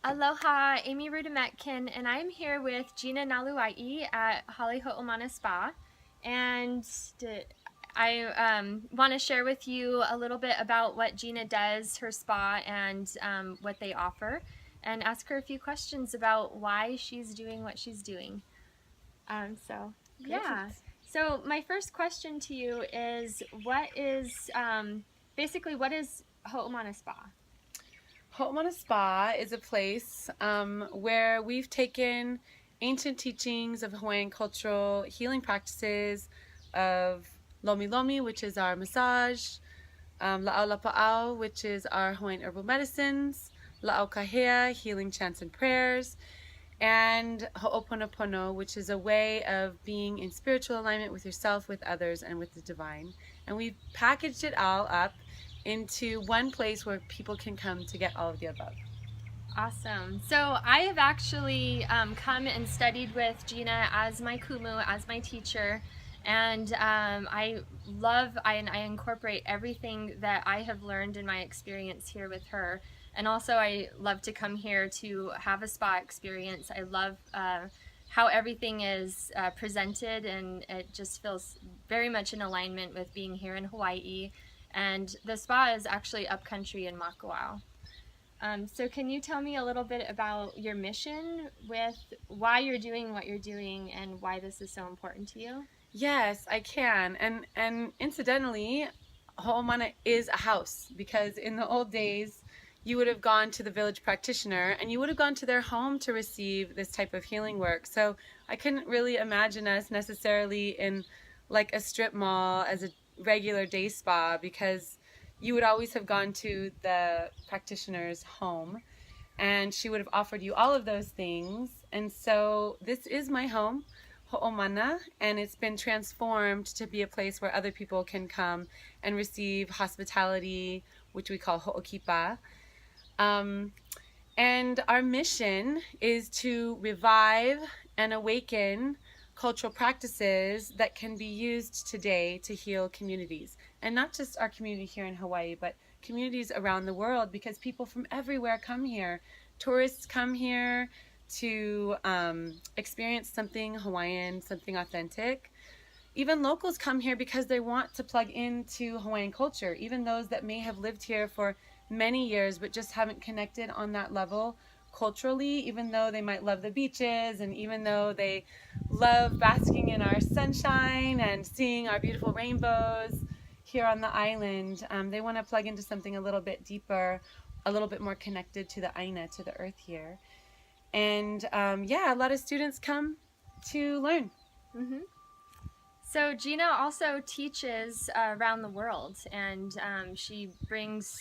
Aloha, Amy Rudimetkin, and I'm here with Jeana Naluai at Hale Ho'omana Spa. And I want to share with you a little bit about what Jeana does, her spa, and what they offer, and ask her a few questions about why she's doing what she's doing. Yeah. Great. So my first question to you is, what is Ho'omana Spa? Ho'omana Spa is a place where we've taken ancient teachings of Hawaiian cultural healing practices of Lomi Lomi, which is our massage, La'au Lapa'au, which is our Hawaiian herbal medicines, La'au Kahea, healing chants and prayers, and Ho'oponopono, which is a way of being in spiritual alignment with yourself, with others, and with the divine. And we've packaged it all up into one place where people can come to get all of the above. Awesome. So I have actually come and studied with Jeana as my kumu, as my teacher, and I incorporate everything that I have learned in my experience here with her. And also, I love to come here to have a spa experience. I love how everything is presented, and it just feels very much in alignment with being here in Hawaii. And the spa is actually Upcountry in Makawao. So can you tell me a little bit about your mission with why you're doing what you're doing and why this is so important to you? Yes, I can. And incidentally, Ho'omana is a house because in the old days, you would have gone to the village practitioner and you would have gone to their home to receive this type of healing work. So I couldn't really imagine us necessarily in like a strip mall as a regular day spa because you would always have gone to the practitioner's home and she would have offered you all of those things. And so this is my home, Ho'omana, and it's been transformed to be a place where other people can come and receive hospitality, which we call ho'okipa. Um, and our mission is to revive and awaken cultural practices that can be used today to heal communities. And not just our community here in Hawaii, but communities around the world because people from everywhere come here. Tourists come here to experience something Hawaiian, something authentic. Even locals come here because they want to plug into Hawaiian culture, even those that may have lived here for many years but just haven't connected on that level culturally, even though they might love the beaches and even though they love basking in our sunshine and seeing our beautiful rainbows here on the island. They want to plug into something a little bit deeper, a little bit more connected to the Aina, to the earth here. And yeah, a lot of students come to learn. Mm-hmm. So Jeana also teaches around the world, and she brings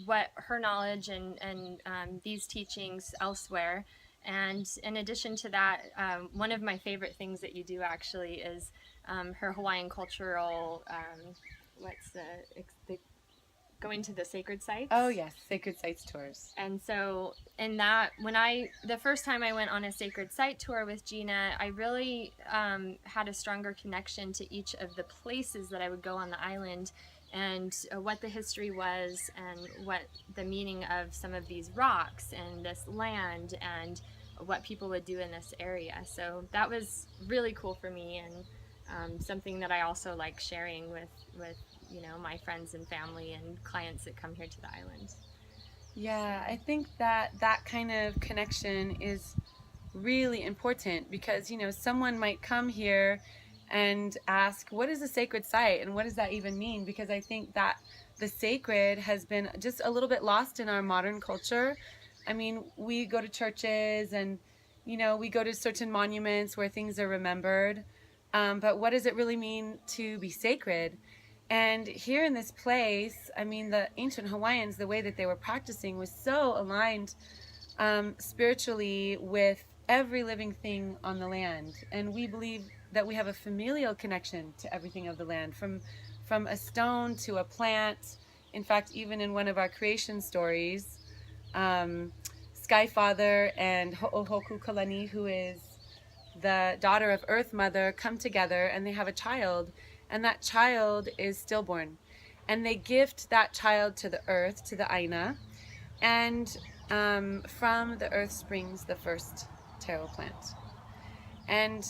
what her knowledge and these teachings elsewhere. And in addition to that, one of my favorite things that you do actually is her Hawaiian cultural. What's the going to the sacred sites? Oh yes, sacred sites tours. And so in that, the first time I went on a sacred site tour with Jeana, I really had a stronger connection to each of the places that I would go on the island, and what the history was and what the meaning of some of these rocks and this land and what people would do in this area. So that was really cool for me, and something that I also like sharing with my friends and family and clients that come here to the island. Yeah, I think that that kind of connection is really important because, someone might come here and ask, what is a sacred site and what does that even mean? Because I think that the sacred has been just a little bit lost in our modern culture. I mean, we go to churches and, we go to certain monuments where things are remembered. But what does it really mean to be sacred? And here in this place, I mean, the ancient Hawaiians, the way that they were practicing was so aligned spiritually with every living thing on the land. And we believe that we have a familial connection to everything of the land, from a stone to a plant. In fact, even in one of our creation stories, Sky Father and Ho'ohoku Kalani, who is the daughter of Earth Mother, come together and they have a child, and that child is stillborn. And they gift that child to the earth, to the Aina, And from the earth springs the first taro plant. And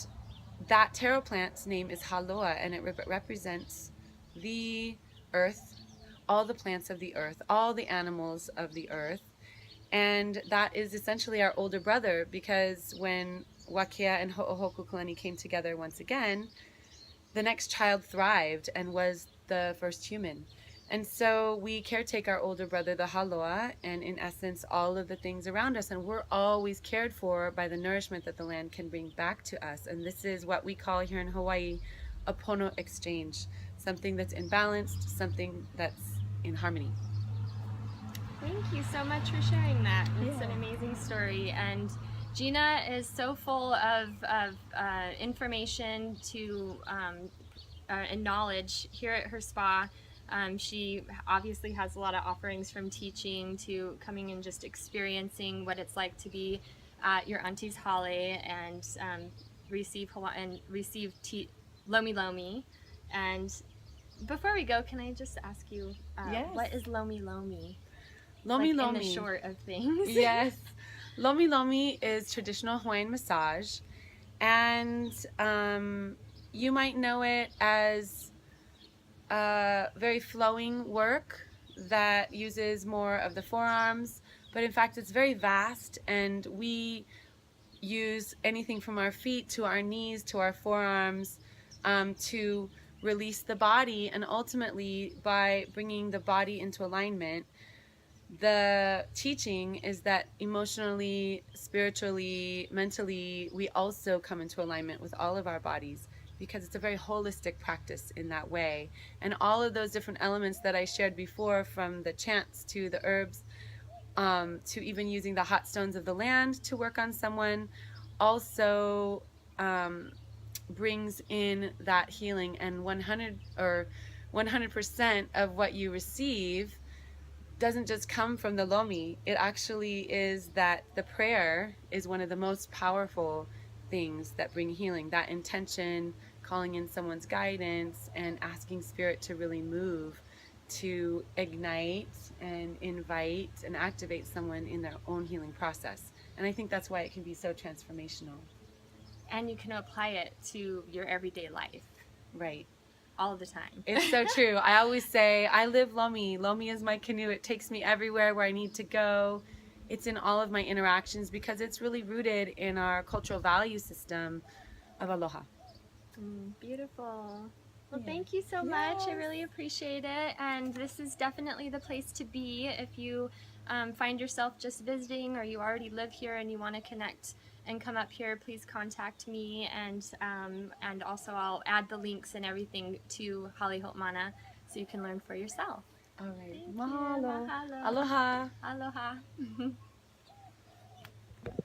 that taro plant's name is Haloa, and it represents the earth, all the plants of the earth, all the animals of the earth. And that is essentially our older brother, because when Wakea and Ho'ohokukulani came together once again, the next child thrived and was the first human. And so we caretake our older brother, the Haloa, and in essence, all of the things around us. And we're always cared for by the nourishment that the land can bring back to us. And this is what we call here in Hawaii a pono exchange, something that's imbalanced, something that's in harmony. Thank you so much for sharing that. It's an amazing story. And Jeana is so full of information and knowledge here at her spa. She obviously has a lot of offerings, from teaching to coming and just experiencing what it's like to be at your auntie's hale and receive Lomi Lomi. And before we go, can I just ask you, what is Lomi Lomi? Lomi like Lomi. In the short of things. Yes. Lomi Lomi is traditional Hawaiian massage. And you might know it as very flowing work that uses more of the forearms, but in fact it's very vast, and we use anything from our feet to our knees to our forearms to release the body. And ultimately, by bringing the body into alignment, the teaching is that emotionally, spiritually, mentally, we also come into alignment with all of our bodies, because it's a very holistic practice in that way. And all of those different elements that I shared before, from the chants to the herbs, to even using the hot stones of the land to work on someone, also brings in that healing. And 100% of what you receive doesn't just come from the Lomi. It actually is that the prayer is one of the most powerful things that bring healing. That intention, calling in someone's guidance, and asking spirit to really move, to ignite and invite and activate someone in their own healing process. And I think that's why it can be so transformational. And you can apply it to your everyday life. Right. All the time. It's so true. I always say, I live Lomi. Lomi is my canoe. It takes me everywhere where I need to go. It's in all of my interactions, because it's really rooted in our cultural value system of aloha. Beautiful. Well, thank you so much. I really appreciate it. And this is definitely the place to be if you find yourself just visiting, or you already live here and you want to connect and come up here. Please contact me, and also I'll add the links and everything to Hale Ho'omana so you can learn for yourself. All right. Mahalo. Aloha. Aloha.